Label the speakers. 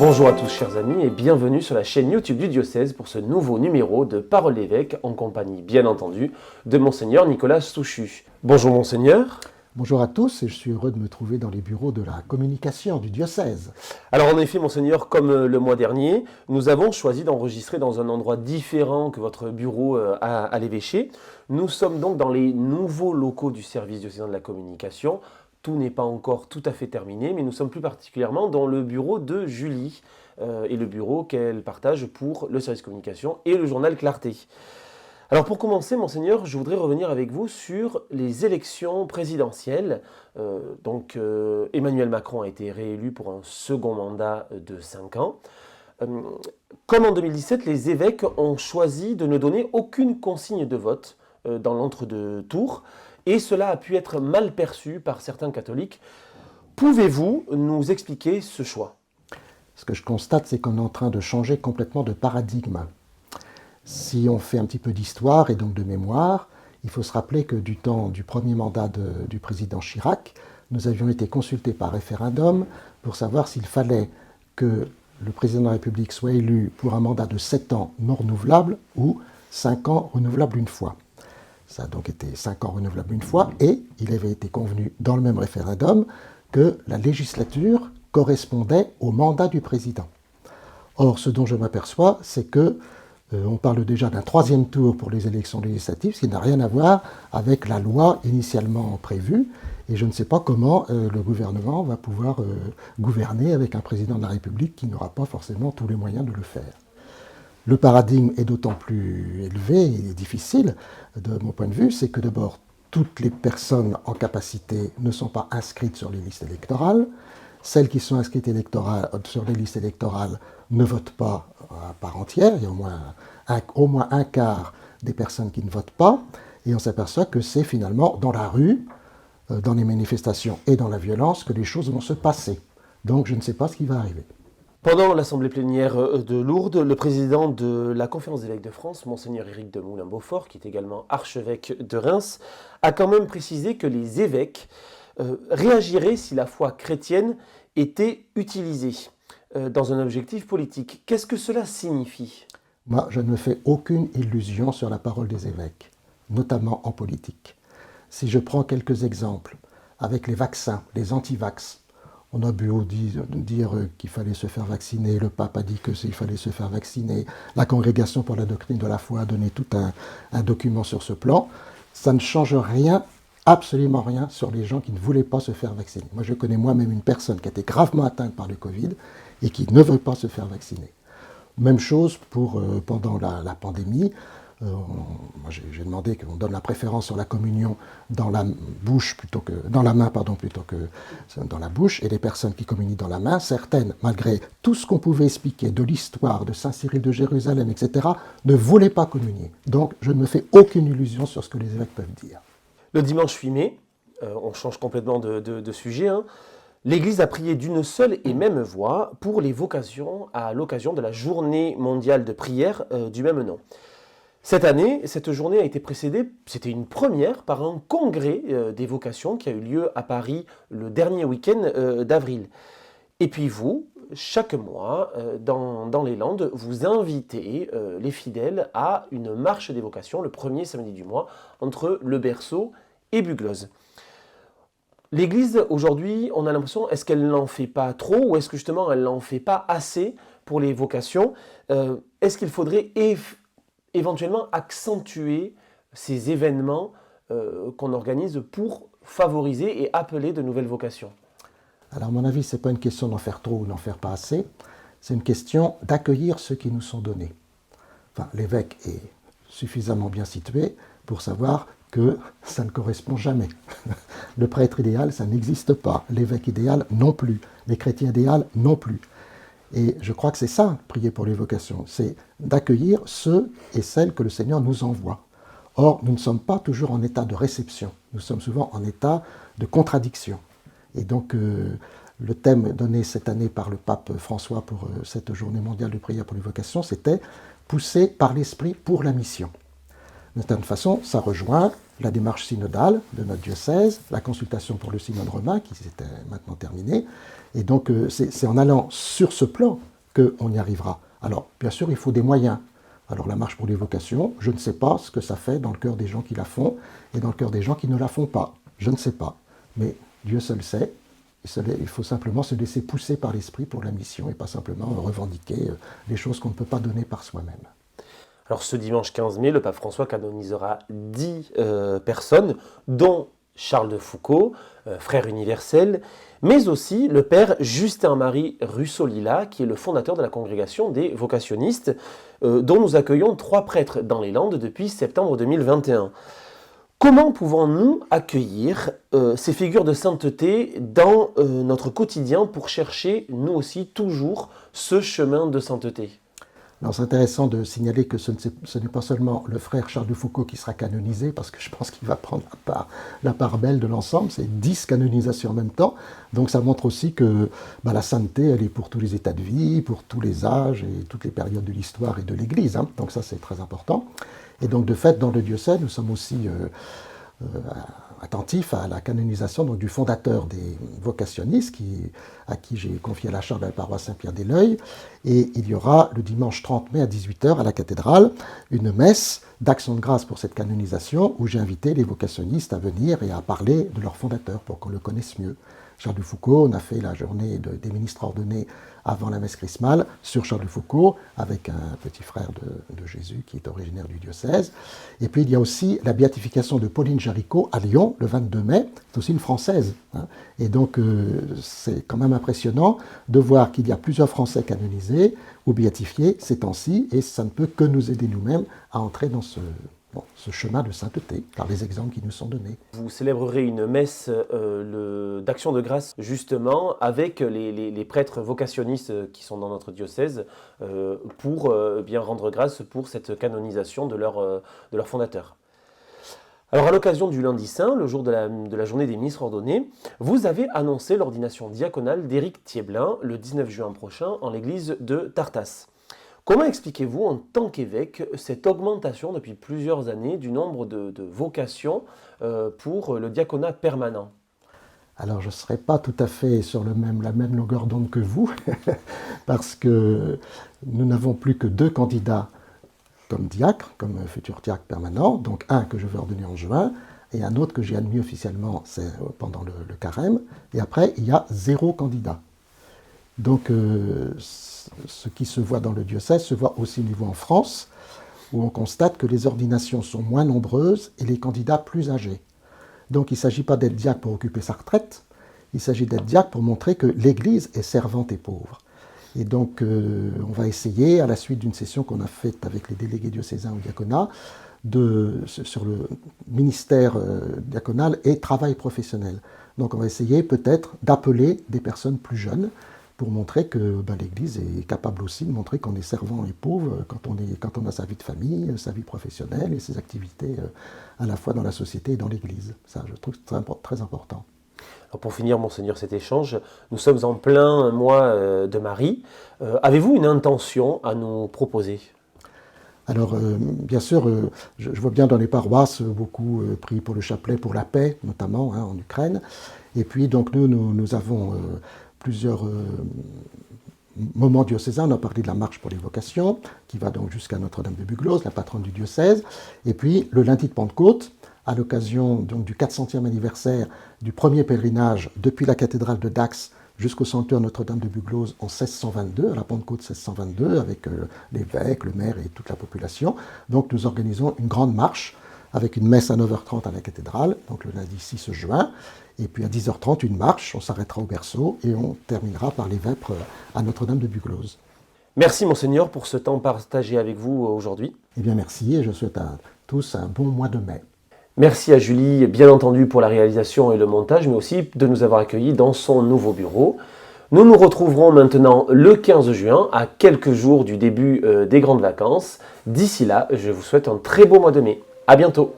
Speaker 1: Bonjour à tous chers amis et bienvenue sur la chaîne YouTube du diocèse pour ce nouveau numéro de Parole d'évêque en compagnie bien entendu de Monseigneur Nicolas Souchu. Bonjour Monseigneur.
Speaker 2: Bonjour à tous et je suis heureux de me trouver dans les bureaux de la communication du diocèse.
Speaker 1: Alors en effet Monseigneur, comme le mois dernier, nous avons choisi d'enregistrer dans un endroit différent que votre bureau à l'évêché. Nous sommes donc dans les nouveaux locaux du service diocésain de la communication. Tout n'est pas encore tout à fait terminé, mais nous sommes plus particulièrement dans le bureau de Julie et le bureau qu'elle partage pour le service communication et le journal Clarté. Alors pour commencer, Monseigneur, je voudrais revenir avec vous sur les élections présidentielles. Emmanuel Macron a été réélu pour un second mandat de 5 ans. Comme en 2017, les évêques ont choisi de ne donner aucune consigne de vote dans l'entre-deux tours. Et cela a pu être mal perçu par certains catholiques. Pouvez-vous nous expliquer ce choix ?
Speaker 2: Ce que je constate, c'est qu'on est en train de changer complètement de paradigme. Si on fait un petit peu d'histoire et donc de mémoire, il faut se rappeler que du temps du premier mandat du président Chirac, nous avions été consultés par référendum pour savoir s'il fallait que le président de la République soit élu pour un mandat de 7 ans non renouvelable ou 5 ans renouvelable une fois. Ça a donc été 5 ans renouvelables une fois, et il avait été convenu dans le même référendum que la législature correspondait au mandat du président. Or, ce dont je m'aperçois, c'est que on parle déjà d'un 3e tour pour les élections législatives, ce qui n'a rien à voir avec la loi initialement prévue, et je ne sais pas comment le gouvernement va pouvoir gouverner avec un président de la République qui n'aura pas forcément tous les moyens de le faire. Le paradigme est d'autant plus élevé et difficile, de mon point de vue, c'est que d'abord, toutes les personnes en capacité ne sont pas inscrites sur les listes électorales. Celles qui sont inscrites sur les listes électorales ne votent pas à part entière. Il y a au moins un quart des personnes qui ne votent pas. Et on s'aperçoit que c'est finalement dans la rue, dans les manifestations et dans la violence que les choses vont se passer. Donc je ne sais pas ce qui va arriver.
Speaker 1: Pendant l'assemblée plénière de Lourdes, le président de la Conférence des évêques de France, Monseigneur Éric de Moulin-Beaufort, qui est également archevêque de Reims, a quand même précisé que les évêques réagiraient si la foi chrétienne était utilisée dans un objectif politique. Qu'est-ce que cela signifie ?
Speaker 2: Moi, je ne me fais aucune illusion sur la parole des évêques, notamment en politique. Si je prends quelques exemples, avec les vaccins, les anti-vax, on a beau dire qu'il fallait se faire vacciner, le pape a dit qu'il fallait se faire vacciner, la Congrégation pour la doctrine de la foi a donné tout un document sur ce plan, ça ne change rien, absolument rien, sur les gens qui ne voulaient pas se faire vacciner. Moi, je connais moi-même une personne qui a été gravement atteinte par le Covid et qui ne veut pas se faire vacciner. Même chose pendant la pandémie. Moi, j'ai demandé qu'on donne la préférence sur la communion dans la bouche dans la main plutôt que dans la bouche, et les personnes qui communient dans la main, certaines, malgré tout ce qu'on pouvait expliquer de l'histoire de Saint Cyril de Jérusalem, etc., ne voulaient pas communier. Donc, je ne me fais aucune illusion sur ce que les évêques peuvent dire.
Speaker 1: Le dimanche 8 mai, on change complètement de sujet, l'Église a prié d'une seule et même voix pour les vocations à l'occasion de la journée mondiale de prière du même nom. Cette année, cette journée a été précédée, c'était une première, par un congrès des vocations qui a eu lieu à Paris le dernier week-end d'avril. Et puis vous, chaque mois, dans les Landes, vous invitez les fidèles à une marche des vocations le premier samedi du mois entre Le Berceau et Bugloz. L'Église, aujourd'hui, on a l'impression, est-ce qu'elle n'en fait pas trop ou est-ce que justement elle n'en fait pas assez pour les vocations ? Est-ce qu'il faudrait éventuellement accentuer ces événements qu'on organise pour favoriser et appeler de nouvelles vocations ?
Speaker 2: Alors à mon avis, ce n'est pas une question d'en faire trop ou d'en faire pas assez, c'est une question d'accueillir ceux qui nous sont donnés. Enfin, l'évêque est suffisamment bien situé pour savoir que ça ne correspond jamais. Le prêtre idéal, ça n'existe pas. L'évêque idéal, non plus. Les chrétiens idéaux, non plus. Et je crois que c'est ça, prier pour les vocations, c'est d'accueillir ceux et celles que le Seigneur nous envoie. Or, nous ne sommes pas toujours en état de réception, nous sommes souvent en état de contradiction. Et donc, le thème donné cette année par le pape François pour cette journée mondiale de prière pour les vocations, c'était « Poussé par l'Esprit pour la mission ». De certaine façon, ça rejoint la démarche synodale de notre diocèse, la consultation pour le synode romain qui s'était maintenant terminée. Et donc, c'est en allant sur ce plan qu'on y arrivera. Alors, bien sûr, il faut des moyens. Alors, la marche pour les vocations, je ne sais pas ce que ça fait dans le cœur des gens qui la font et dans le cœur des gens qui ne la font pas. Je ne sais pas. Mais Dieu seul sait. Il faut simplement se laisser pousser par l'esprit pour la mission et pas simplement revendiquer les choses qu'on ne peut pas donner par soi-même.
Speaker 1: Alors ce dimanche 15 mai, le pape François canonisera 10 personnes, dont Charles de Foucauld, frère universel, mais aussi le père Justin-Marie Russo-Lila, qui est le fondateur de la congrégation des vocationnistes, dont nous accueillons 3 prêtres dans les Landes depuis septembre 2021. Comment pouvons-nous accueillir ces figures de sainteté dans notre quotidien pour chercher, nous aussi, toujours ce chemin de sainteté ?
Speaker 2: Alors c'est intéressant de signaler que ce n'est pas seulement le frère Charles de Foucauld qui sera canonisé, parce que je pense qu'il va prendre la part belle de l'ensemble, c'est 10 canonisations en même temps, donc ça montre aussi que la sainteté, elle est pour tous les états de vie, pour tous les âges et toutes les périodes de l'histoire et de l'Église, hein. Donc ça c'est très important. Et donc de fait, dans le diocèse, nous sommes aussi attentifs à la canonisation donc, du fondateur des vocationnistes, à qui j'ai confié la charge de la paroisse Saint-Pierre-des-Leuils. Et il y aura le dimanche 30 mai à 18h à la cathédrale une messe d'action de grâce pour cette canonisation où j'ai invité les vocationnistes à venir et à parler de leur fondateur pour qu'on le connaisse mieux. Charles de Foucauld, on a fait la journée des ministres ordonnés avant la messe chrismale sur Charles de Foucauld, avec un petit frère de Jésus qui est originaire du diocèse. Et puis il y a aussi la béatification de Pauline Jaricot à Lyon, le 22 mai, c'est aussi une Française. Hein. Et donc c'est quand même impressionnant de voir qu'il y a plusieurs Français canonisés ou béatifiés ces temps-ci, et ça ne peut que nous aider nous-mêmes à entrer dans ce chemin de sainteté, par les exemples qui nous sont donnés.
Speaker 1: Vous célébrerez une messe d'action de grâce, justement, avec les prêtres vocationnistes qui sont dans notre diocèse, pour bien rendre grâce pour cette canonisation de leur fondateur. Alors, à l'occasion du lundi saint, le jour de la journée des ministres ordonnés, vous avez annoncé l'ordination diaconale d'Éric Thieblin le 19 juin prochain en l'église de Tartas. Comment expliquez-vous, en tant qu'évêque, cette augmentation depuis plusieurs années du nombre de vocations pour le diaconat permanent ?
Speaker 2: Alors je ne serai pas tout à fait sur la même longueur d'onde que vous, parce que nous n'avons plus que 2 candidats comme diacre, comme futur diacre permanent, donc un que je vais ordonner en juin, et un autre que j'ai admis officiellement pendant le carême, et après il y a 0 candidat. Donc ce qui se voit dans le diocèse se voit aussi au niveau en France, où on constate que les ordinations sont moins nombreuses et les candidats plus âgés. Donc il ne s'agit pas d'être diacre pour occuper sa retraite, il s'agit d'être diacre pour montrer que l'Église est servante et pauvre. Et donc on va essayer, à la suite d'une session qu'on a faite avec les délégués diocésains au diaconat, sur le ministère diaconal et travail professionnel. Donc on va essayer peut-être d'appeler des personnes plus jeunes, pour montrer que l'Église est capable aussi de montrer qu'on est servant et pauvre quand on a sa vie de famille, sa vie professionnelle et ses activités à la fois dans la société et dans l'Église. Ça, je trouve très important.
Speaker 1: Alors pour finir, Monseigneur, cet échange, nous sommes en plein mois de Marie. Avez-vous une intention à nous proposer ?
Speaker 2: Alors, bien sûr, je vois bien dans les paroisses beaucoup prient pour le chapelet, pour la paix, notamment en Ukraine. Et puis, donc, nous avons plusieurs moments diocésains. On a parlé de la marche pour les vocations, qui va donc jusqu'à Notre-Dame de Buglose, la patronne du diocèse. Et puis, le lundi de Pentecôte, à l'occasion donc du 400e anniversaire du premier pèlerinage depuis la cathédrale de Dax jusqu'au sanctuaire Notre-Dame de Buglose en 1622, à la Pentecôte 1622, avec l'évêque, le maire et toute la population. Donc nous organisons une grande marche avec une messe à 9h30 à la cathédrale, donc le lundi 6 juin, et puis à 10h30 une marche, on s'arrêtera au berceau et on terminera par les vêpres à Notre-Dame de Buglose.
Speaker 1: Merci Monseigneur pour ce temps partagé avec vous aujourd'hui.
Speaker 2: Eh bien merci, et je souhaite à tous un bon mois de mai.
Speaker 1: Merci à Julie, bien entendu, pour la réalisation et le montage, mais aussi de nous avoir accueillis dans son nouveau bureau. Nous nous retrouverons maintenant le 15 juin, à quelques jours du début des grandes vacances. D'ici là, je vous souhaite un très beau mois de mai. À bientôt.